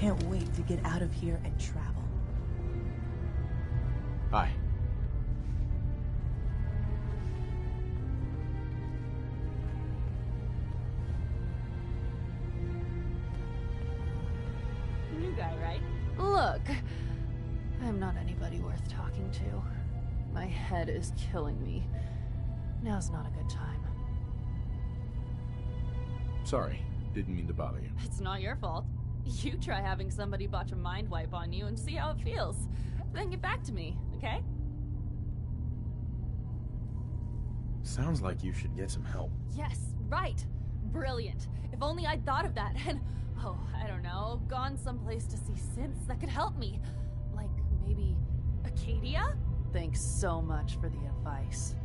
can't wait to get out of here and travel. Hi. New guy, right? Look, I'm not anybody worth talking to. My head is killing me. Now's not a good time. Sorry, didn't mean to bother you. It's not your fault. You try having somebody botch a mind wipe on you and see how it feels. Then get back to me, okay? Sounds like you should get some help. Yes, right. Brilliant. If only I'd thought of that and, oh, I don't know, gone someplace to see synths that could help me. Like, maybe Acadia? Thanks so much for the advice.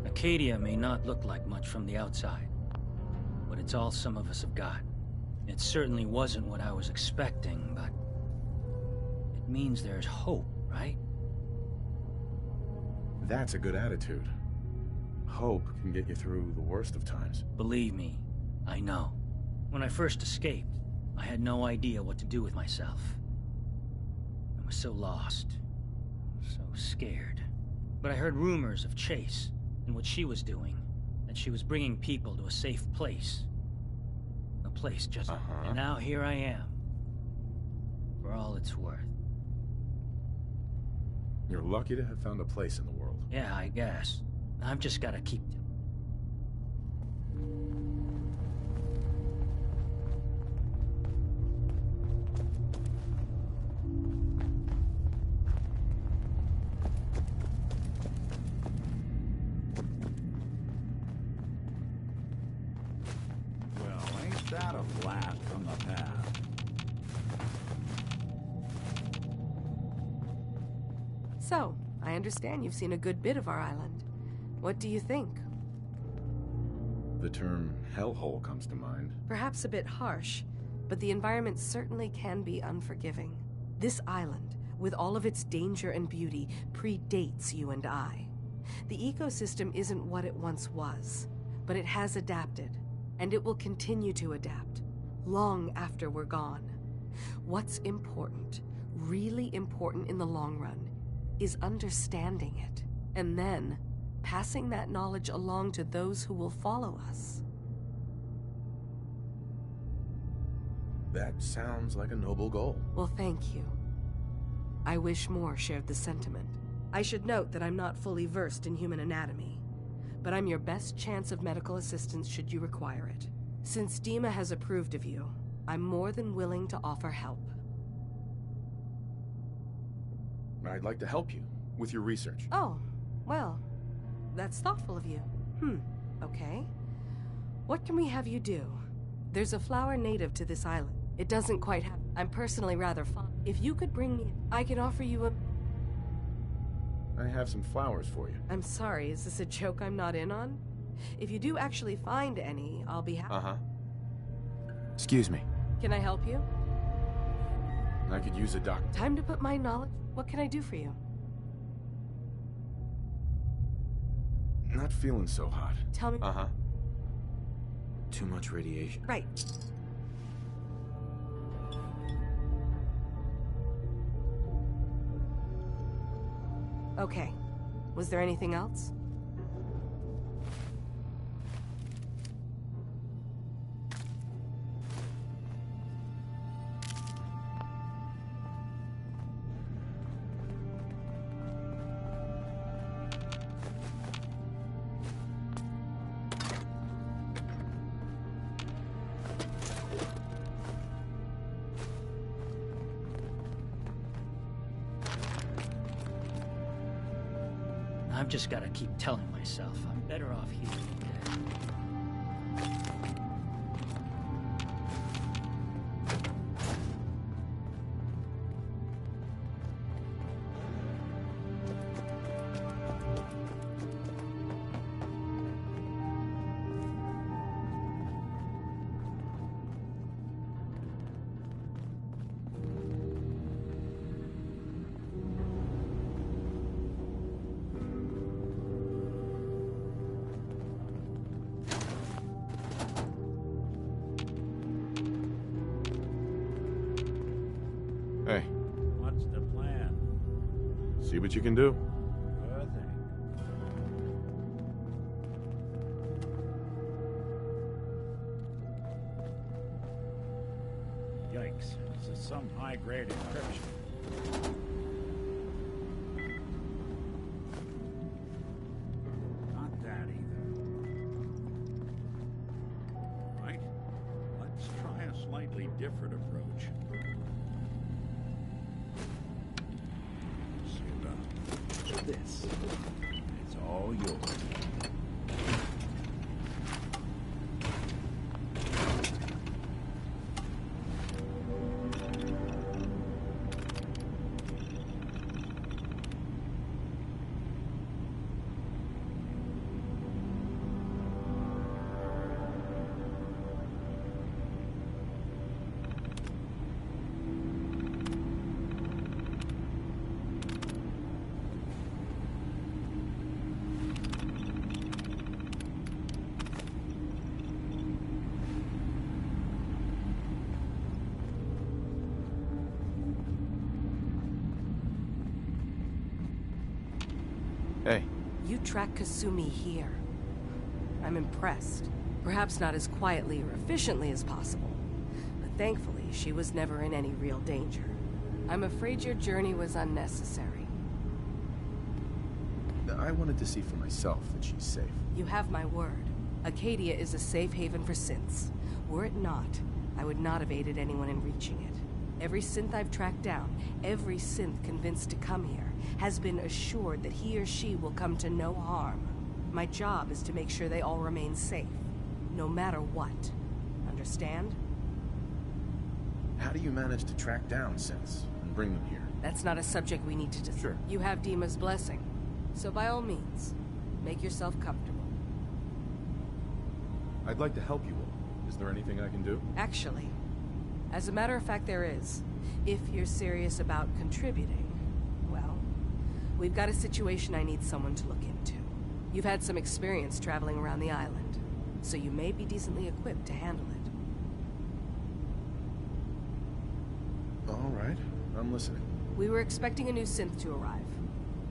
Acadia may not look like much from the outside, but it's all some of us have got. It certainly wasn't what I was expecting, but it means there's hope, right? That's a good attitude. Hope can get you through the worst of times. Believe me, I know. When I first escaped, I had no idea what to do with myself. I was so lost, so scared. But I heard rumors of Chase and what she was doing, that she was bringing people to a safe place. A place just... And now here I am. For all it's worth. You're lucky to have found a place in the world. Yeah, I guess. I've just gotta keep... Well, ain't that a blast from the past? So, I understand you've seen a good bit of our island. What do you think? The term hellhole comes to mind. Perhaps a bit harsh, but the environment certainly can be unforgiving. This island, with all of its danger and beauty, predates you and I. The ecosystem isn't what it once was, but it has adapted, and it will continue to adapt, long after we're gone. What's important, really important in the long run, is understanding it, and then passing that knowledge along to those who will follow us. That sounds like a noble goal. Well, thank you. I wish more shared the sentiment. I should note that I'm not fully versed in human anatomy, but I'm your best chance of medical assistance should you require it. Since Dima has approved of you, I'm more than willing to offer help. I'd like to help you with your research. Oh, well, that's thoughtful of you. Okay. What can we have you do? There's a flower native to this island. It doesn't quite have... I'm personally rather fond. If you could bring me... I can offer you a... I have some flowers for you. I'm sorry, is this a joke I'm not in on? If you do actually find any, I'll be happy. Excuse me. Can I help you? I could use a doctor. Time to put my knowledge... What can I do for you? Not feeling so hot. Tell me... Too much radiation. Right. Okay. Was there anything else? I've just gotta keep telling myself I'm better off here than dead. Hey, What's the plan? see what you can do. Sure thing. Yikes. This is some high-grade encryption. Not that either. Right. Let's try a slightly different approach. This. It's all yours. Hey, You tracked Kasumi here. I'm impressed. Perhaps not as quietly or efficiently as possible, but thankfully she was never in any real danger. I'm afraid your journey was unnecessary. I wanted to see for myself that she's safe. You have my word. Acadia is a safe haven for synths. Were it not, I would not have aided anyone in reaching it. Every synth I've tracked down, every synth convinced to come here, has been assured that he or she will come to no harm. My job is to make sure they all remain safe, no matter what. Understand? How do you manage to track down synths and bring them here? That's not a subject we need to discuss. Sure. You have Dima's blessing. So by all means, make yourself comfortable. I'd like to help you all. Is there anything I can do? Actually, as a matter of fact, there is. If you're serious about contributing, well, we've got a situation I need someone to look into. You've had some experience traveling around the island, so you may be decently equipped to handle it. All right, I'm listening. We were expecting a new synth to arrive,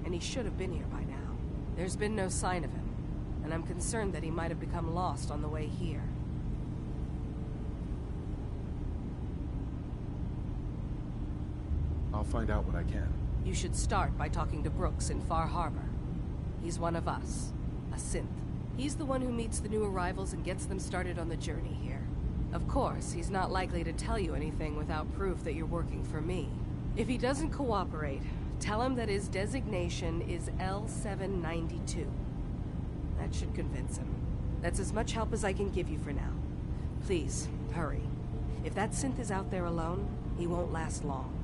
and he should have been here by now. There's been no sign of him, and I'm concerned that he might have become lost on the way here. I'll find out what I can. You should start by talking to Brooks in Far Harbor. He's one of us, a synth. He's the one who meets the new arrivals and gets them started on the journey here. Of course, he's not likely to tell you anything without proof that you're working for me. If he doesn't cooperate, tell him that his designation is L792. That should convince him. That's as much help as I can give you for now. Please, hurry. If that synth is out there alone, he won't last long.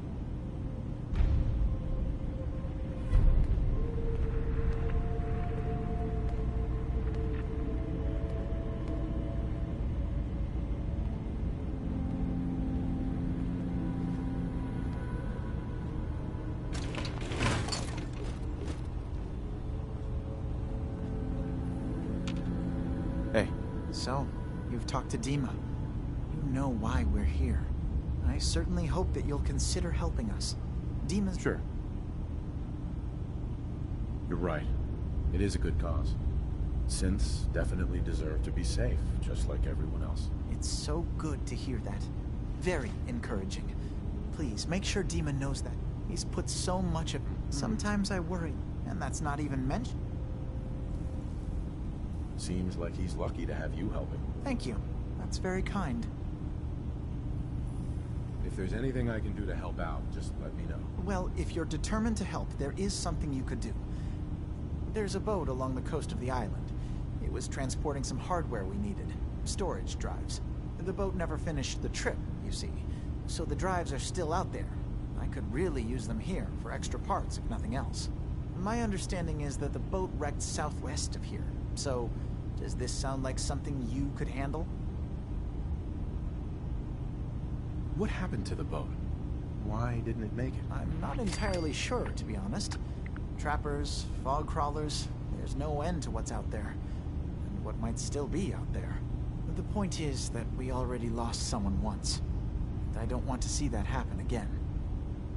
Hey, So, you've talked to Dima. You know why we're here. I certainly hope that you'll consider helping us. Dima's... sure. You're right. It is a good cause. Synths definitely deserve to be safe, just like everyone else. It's so good to hear that. Very encouraging. Please, make sure Dima knows that. He's put so much of... Sometimes I worry, and that's not even mentioned. Seems like he's lucky to have you helping. Thank you. That's very kind. If there's anything I can do to help out, just let me know. Well, if you're determined to help, there is something you could do. There's a boat along the coast of the island. It was transporting some hardware we needed. Storage drives. The boat never finished the trip, you see. So the drives are still out there. I could really use them here for extra parts, if nothing else. My understanding is that the boat wrecked southwest of here. So, does this sound like something you could handle? What happened to the boat? Why didn't it make it? I'm not entirely sure, to be honest. Trappers, fog crawlers, there's no end to what's out there. And what might still be out there. The point is that we already lost someone once. And I don't want to see that happen again.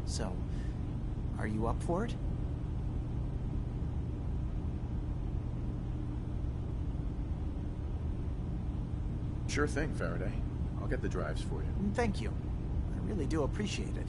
So, are you up for it? Sure thing, Faraday. I'll get the drives for you. Thank you. I really do appreciate it.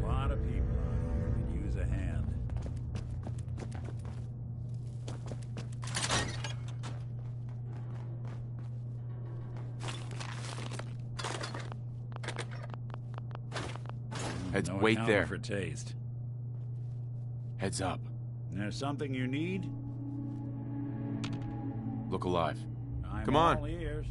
A lot of people out here could use a hand. Heads, No wait accounting there. for taste. Heads up. There's something you need? Look alive. I'm Come on. all ears.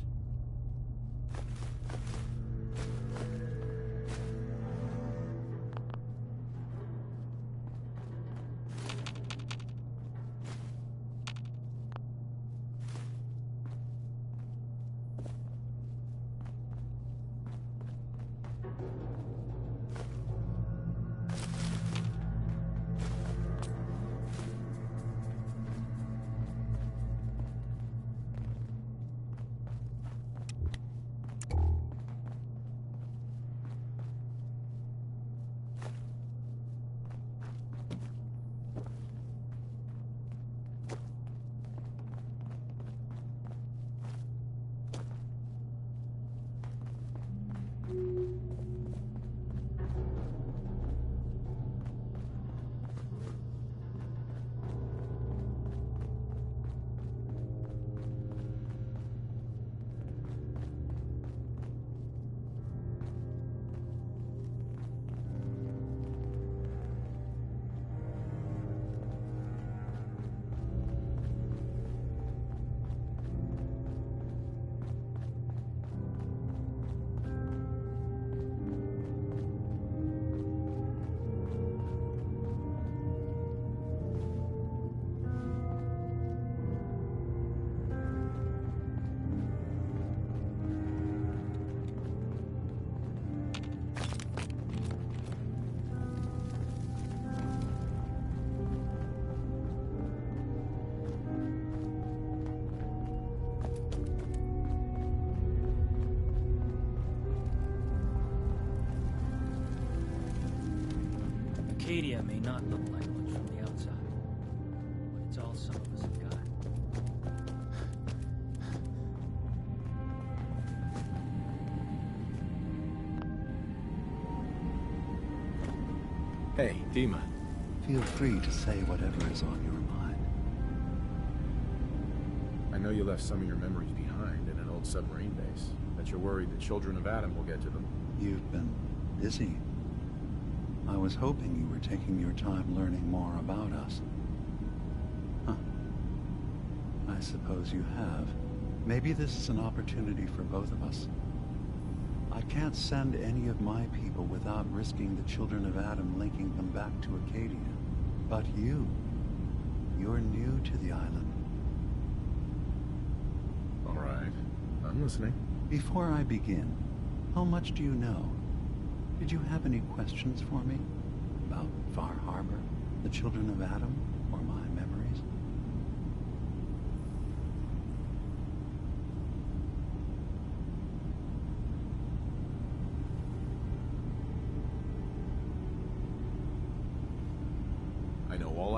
Acadia may not look like much from the outside, but it's all some of us have got. Hey, Dima. Feel free to say whatever is on your mind. I know you left some of your memories behind in an old submarine base. That you're worried the children of Adam will get to them. You've been busy. I was hoping you were taking your time learning more about us. Huh. I suppose you have. Maybe this is an opportunity for both of us. I can't send any of my people without risking the children of Adam linking them back to Acadia. But you're new to the island. All right. I'm listening. Before I begin, how much do you know? Did you have any questions for me? About Far Harbor, the children of Adam, or my memories?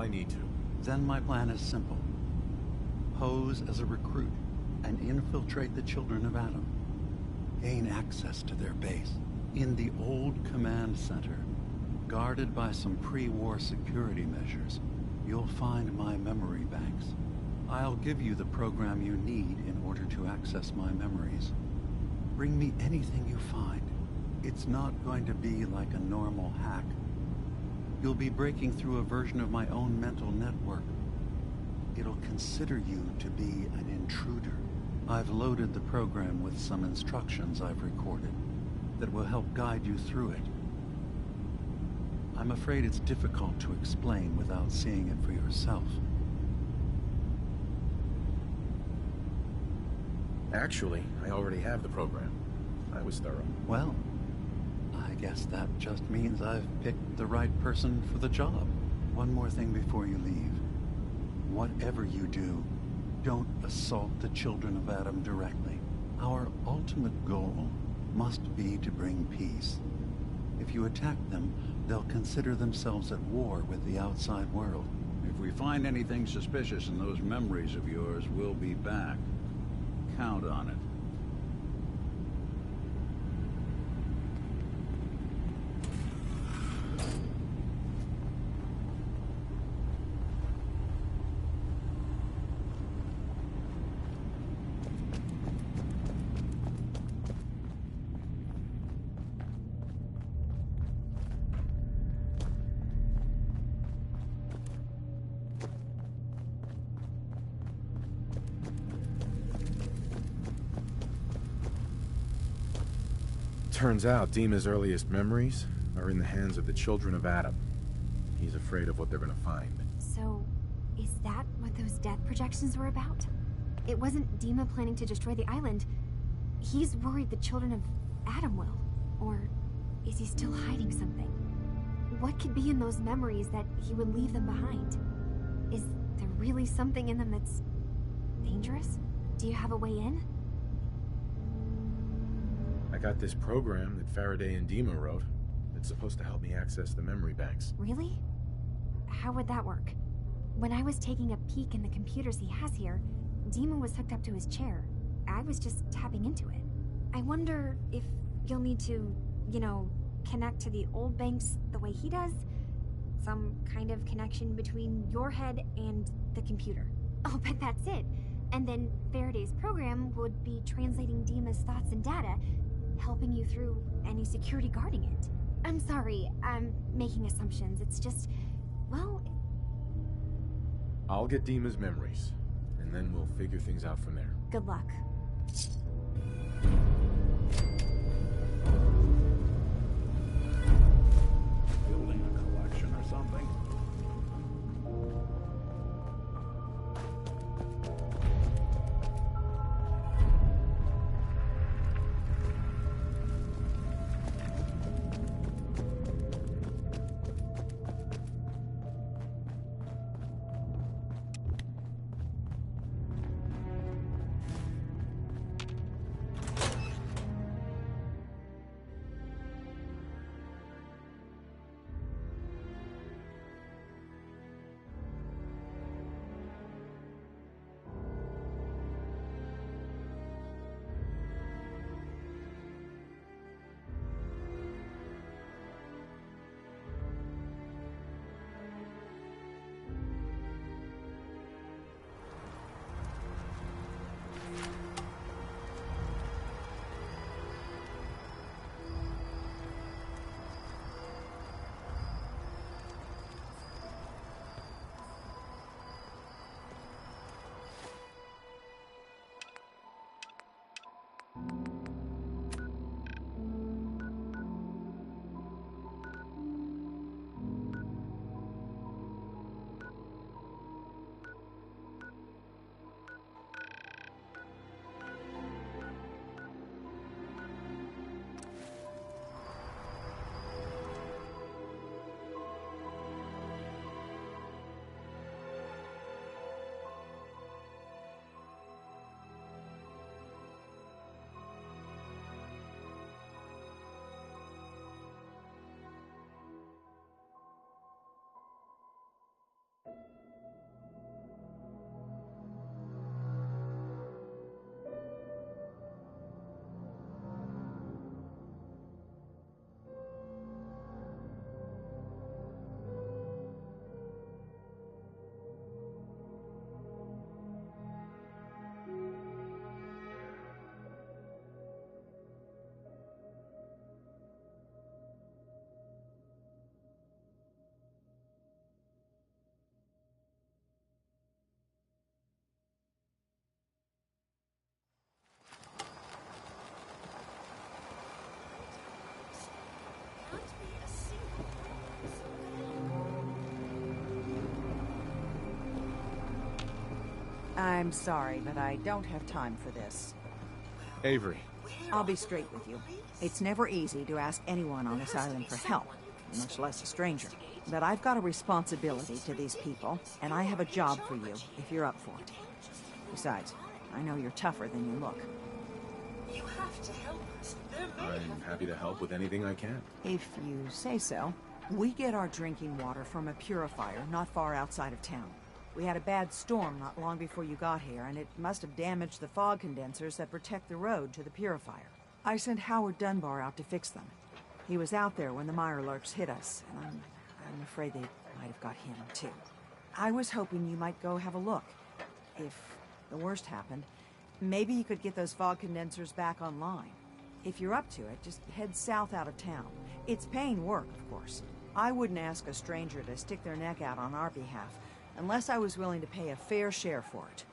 I need to. Then my plan is simple. Pose as a recruit and infiltrate the Children of Adam. Gain access to their base in the old command center. Guarded by some pre-war security measures, you'll find my memory banks. I'll give you the program you need in order to access my memories. Bring me anything you find. It's not going to be like a normal hack. You'll be breaking through a version of my own mental network. It'll consider you to be an intruder. I've loaded the program with some instructions I've recorded that will help guide you through it. I'm afraid it's difficult to explain without seeing it for yourself. Actually, I already have the program. I was thorough. Well, I guess that just means I've picked the right person for the job. One more thing before you leave. Whatever you do, don't assault the Children of Adam directly. Our ultimate goal must be to bring peace. If you attack them, they'll consider themselves at war with the outside world. If we find anything suspicious in those memories of yours, we'll be back. Count on it. Turns out Dima's earliest memories are in the hands of the Children of Adam. He's afraid of what they're gonna find. So, is that what those death projections were about? It wasn't Dima planning to destroy the island. He's worried the Children of Adam will. Or is he still hiding something? What could be in those memories that he would leave them behind? Is there really something in them that's dangerous? Do you have a way in? I got this program that Faraday and Dima wrote. It's supposed to help me access the memory banks. Really? How would that work? When I was taking a peek in the computers he has here, Dima was hooked up to his chair. I was just tapping into it. I wonder if you'll need to, connect to the old banks the way he does? Some kind of connection between your head and the computer. I'll bet that's it. And then Faraday's program would be translating Dima's thoughts and data, helping you through any security guarding it. I'm sorry, I'm making assumptions. It's just, well... I'll get Dima's memories, and then we'll figure things out from there. Good luck. Building a collection or something? I'm sorry, but I don't have time for this. Avery. I'll be straight with you. It's never easy to ask anyone on this island for help, much less a stranger. But I've got a responsibility to these people, and I have a job for you, if you're up for it. Besides, I know you're tougher than you look. You have to help us. I'm happy to help with anything I can. If you say so. We get our drinking water from a purifier not far outside of town. We had a bad storm not long before you got here, and it must have damaged the fog condensers that protect the road to the purifier. I sent Howard Dunbar out to fix them. He was out there when the Mirelurks hit us, and I'm afraid they might have got him, too. I was hoping you might go have a look. If the worst happened, maybe you could get those fog condensers back online. If you're up to it, just head south out of town. It's paying work, of course. I wouldn't ask a stranger to stick their neck out on our behalf, unless I was willing to pay a fair share for it.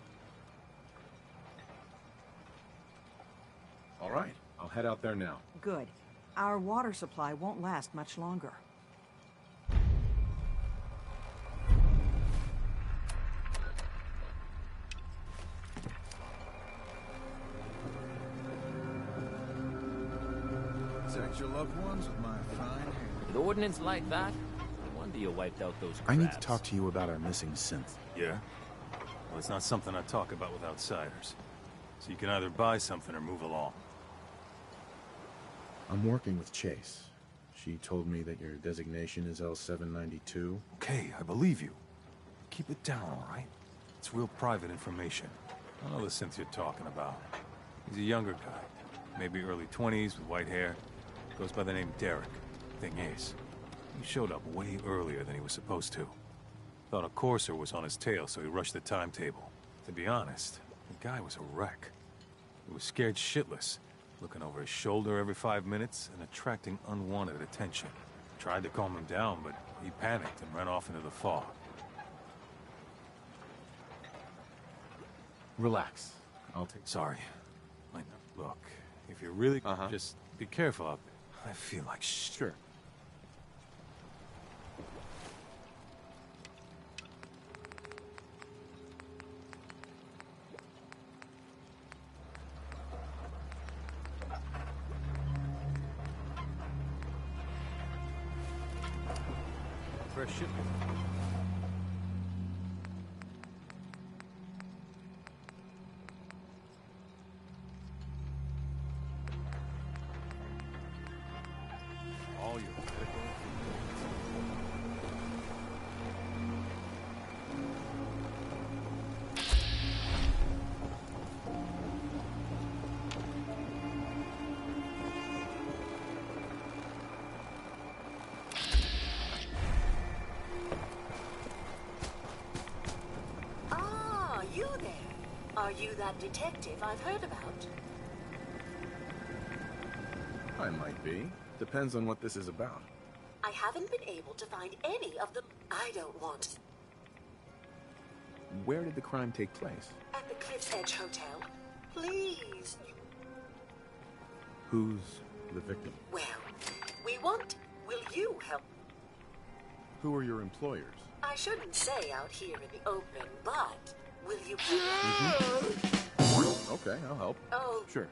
All right, I'll head out there now. Good. Our water supply won't last much longer. Protect your loved ones with my fine hand. With ordnance like that, no wonder you wiped out those crabs. I need to talk to you about our missing synth. Yeah? Well, it's not something I talk about with outsiders. So you can either buy something or move along. I'm working with Chase. She told me that your designation is L792. Okay, I believe you. Keep it down, all right? It's real private information. I know the synth you're talking about. He's a younger guy. Maybe early 20s with white hair. Goes by the name Derek. Thing is, he showed up way earlier than he was supposed to. Thought a courser was on his tail, so he rushed the timetable. To be honest, the guy was a wreck. He was scared shitless, looking over his shoulder every 5 minutes and attracting unwanted attention. Tried to calm him down, but he panicked and ran off into the fog. Relax. I'll take... Sorry. Like, look, if you're really... Just be careful out there. I feel like Sure. Fresh shipment. All your medical Ah, you there. Are you that detective I've heard about? I might be. Depends on what this is about. I haven't been able to find any of them. I don't want. Where did the crime take place? At the Cliff's Edge Hotel. Please. Who's the victim? Well, we want... Will you help? Who are your employers? I shouldn't say out here in the open, but... Will you... Okay, I'll help. Oh. Sure.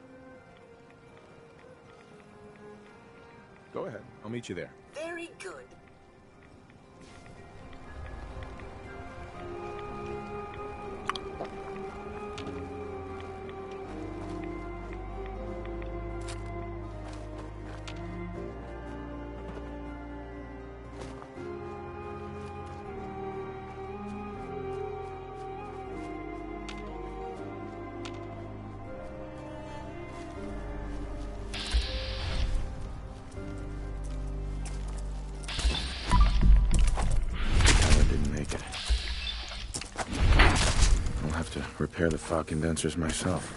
Go ahead. I'll meet you there. Very good. Repair the fog condensers myself.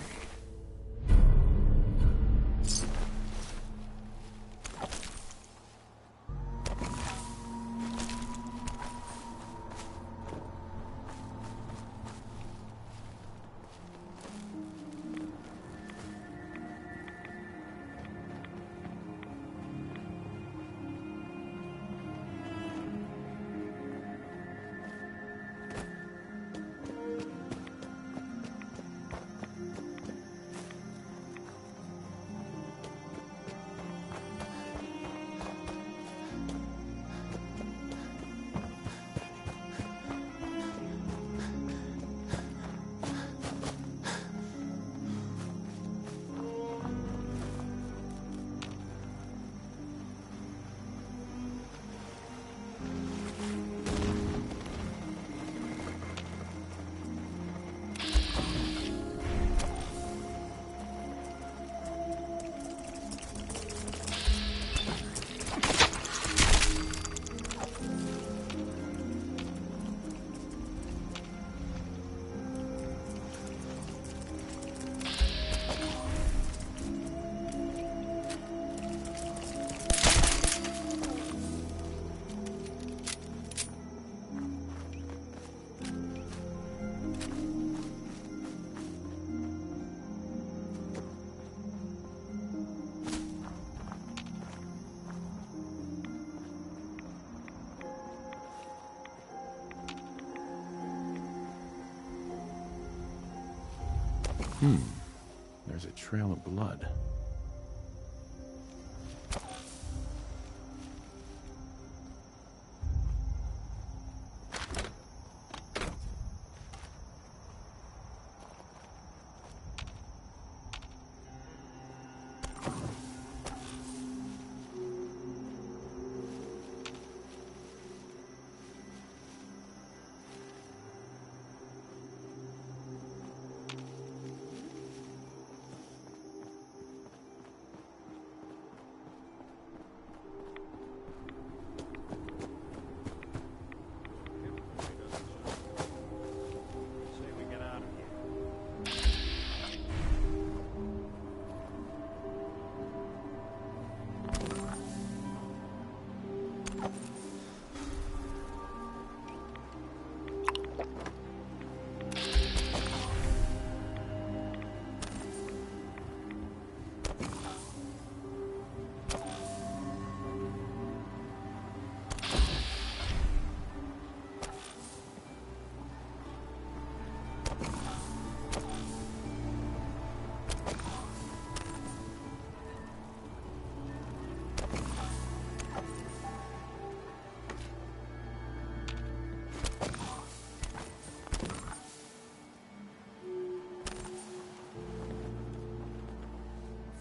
There's a trail of blood.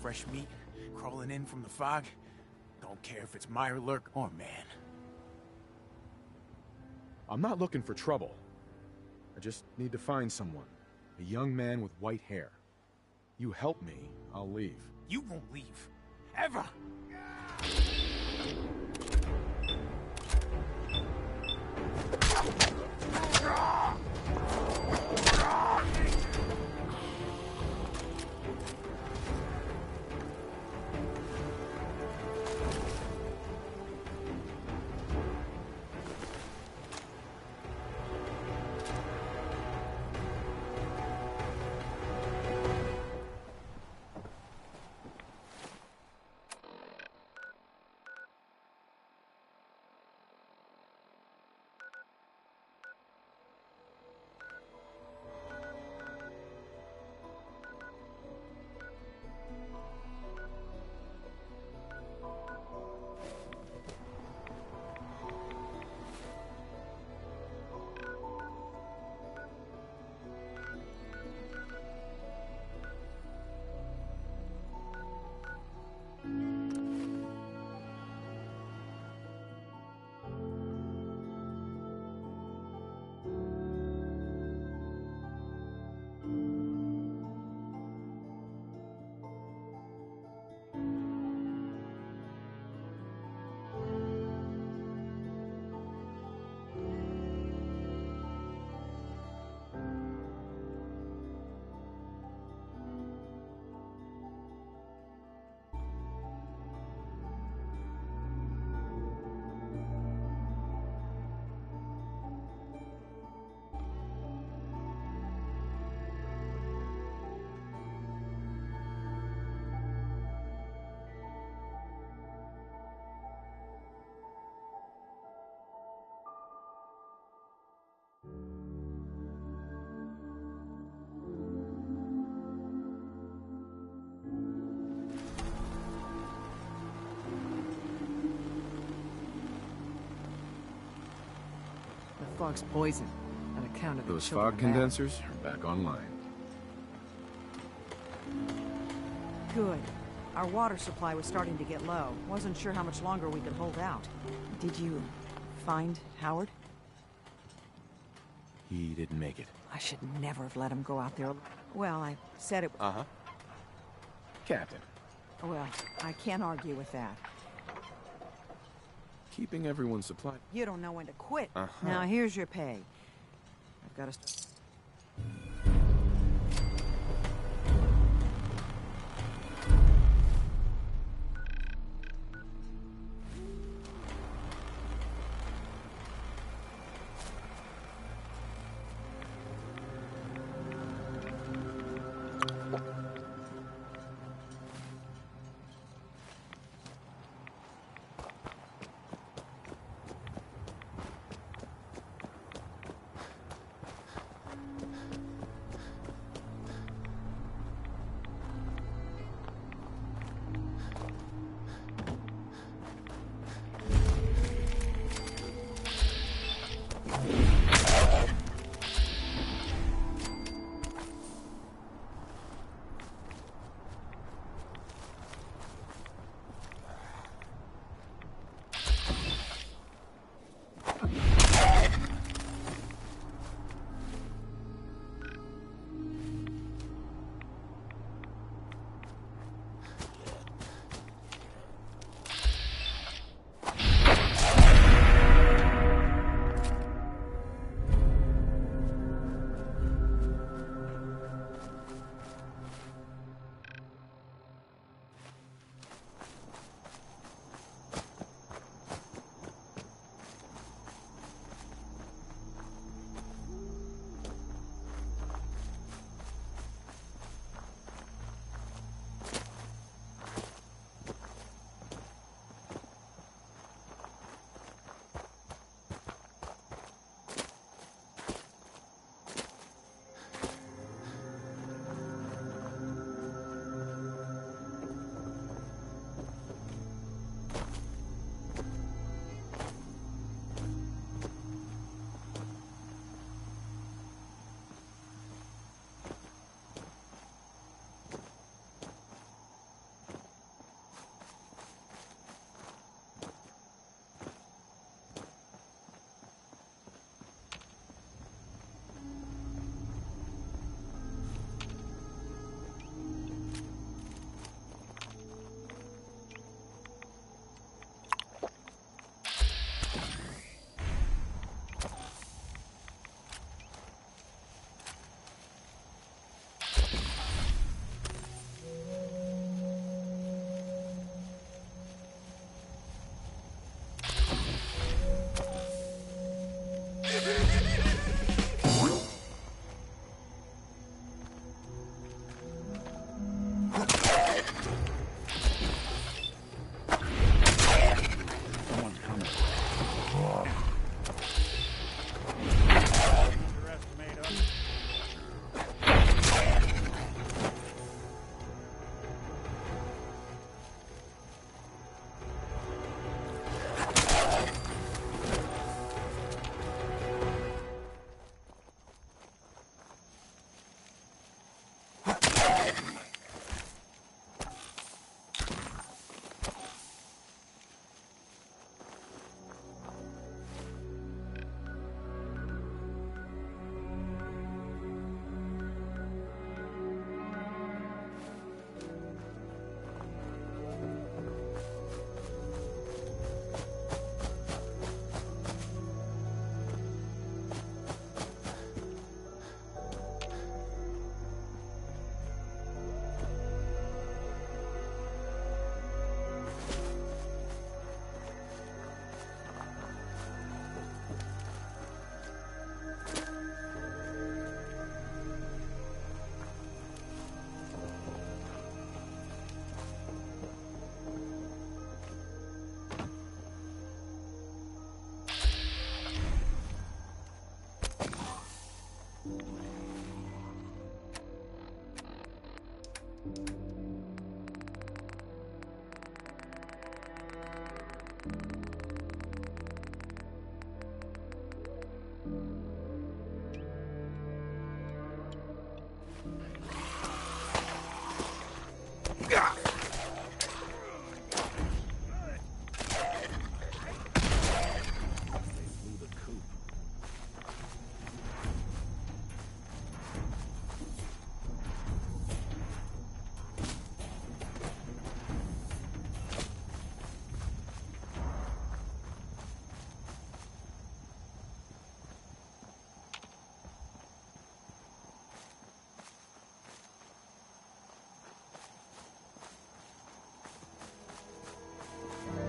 Fresh meat crawling in from the fog. Don't care if it's Mirelurk or man. I'm not looking for trouble. I just need to find someone. A young man with white hair. You help me, I'll leave. You won't leave. Ever! The fog's poison, on account of the Those children fog bad. condensers are back online. Good. Our water supply was starting to get low. Wasn't sure how much longer we could hold out. Did you find Howard? He didn't make it. I should never have let him go out there. Well, I said it... Uh-huh. Captain. Well, I can't argue with that. Keeping everyone supplied. You don't know when to quit. Uh-huh. Now, here's your pay. I've got to...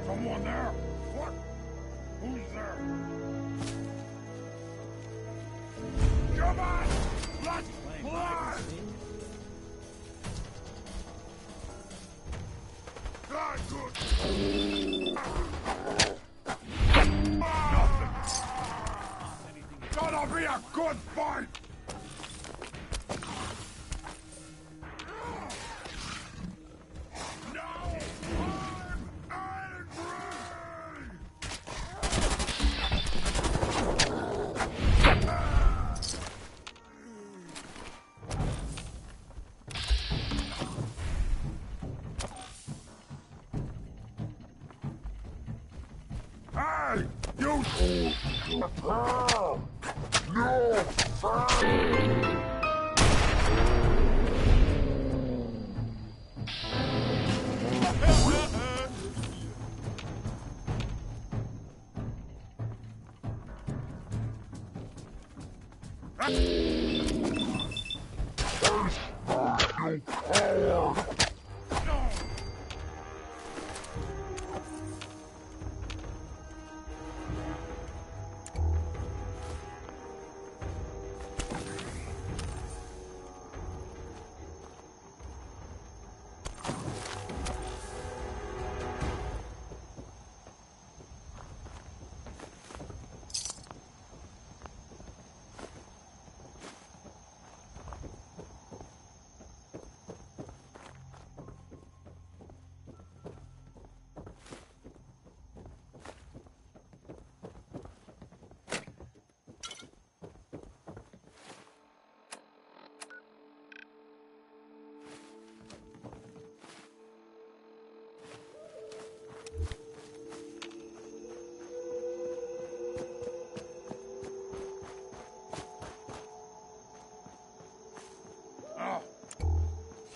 Someone there? What? Who's there? Come on! Let's fly! Ah, good. Nothing. Gonna be a good fight! Hey! You...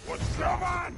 What's going on?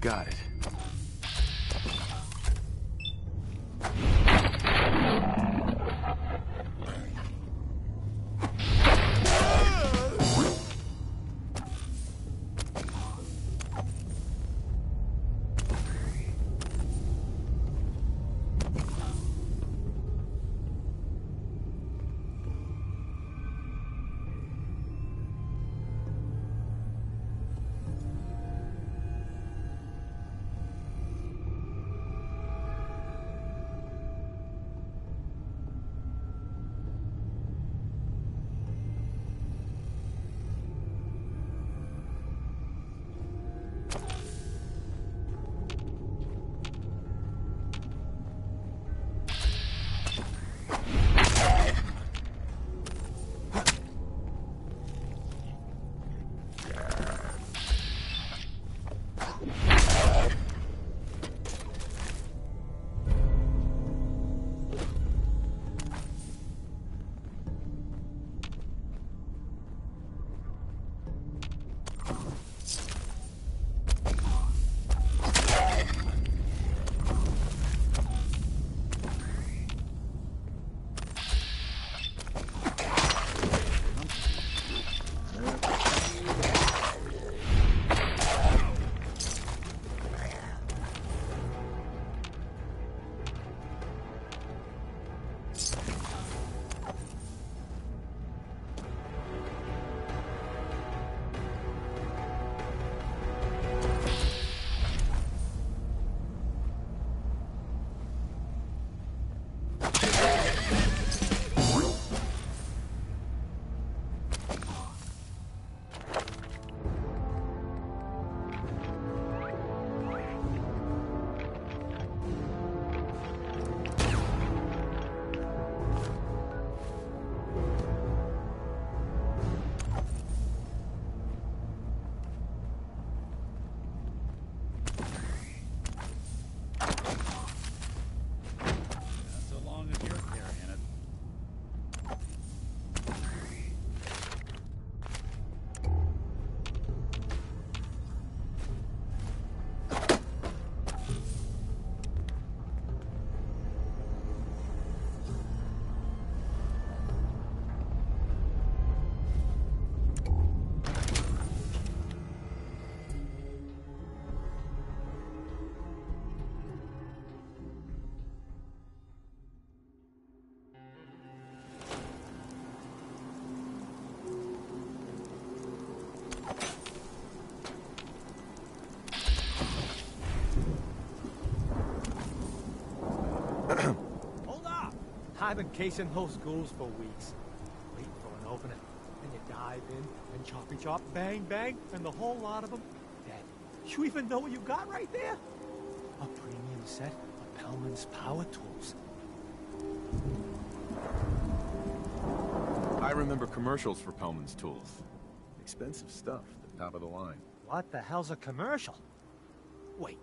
got it. I've been casing those schools for weeks, waiting for an opening. And you dive in, and choppy chop, bang bang, and the whole lot of them dead. You even know what you got right there? A premium set of Pellman's power tools. I remember commercials for Pellman's tools. Expensive stuff, the top of the line. What the hell's a commercial? Wait,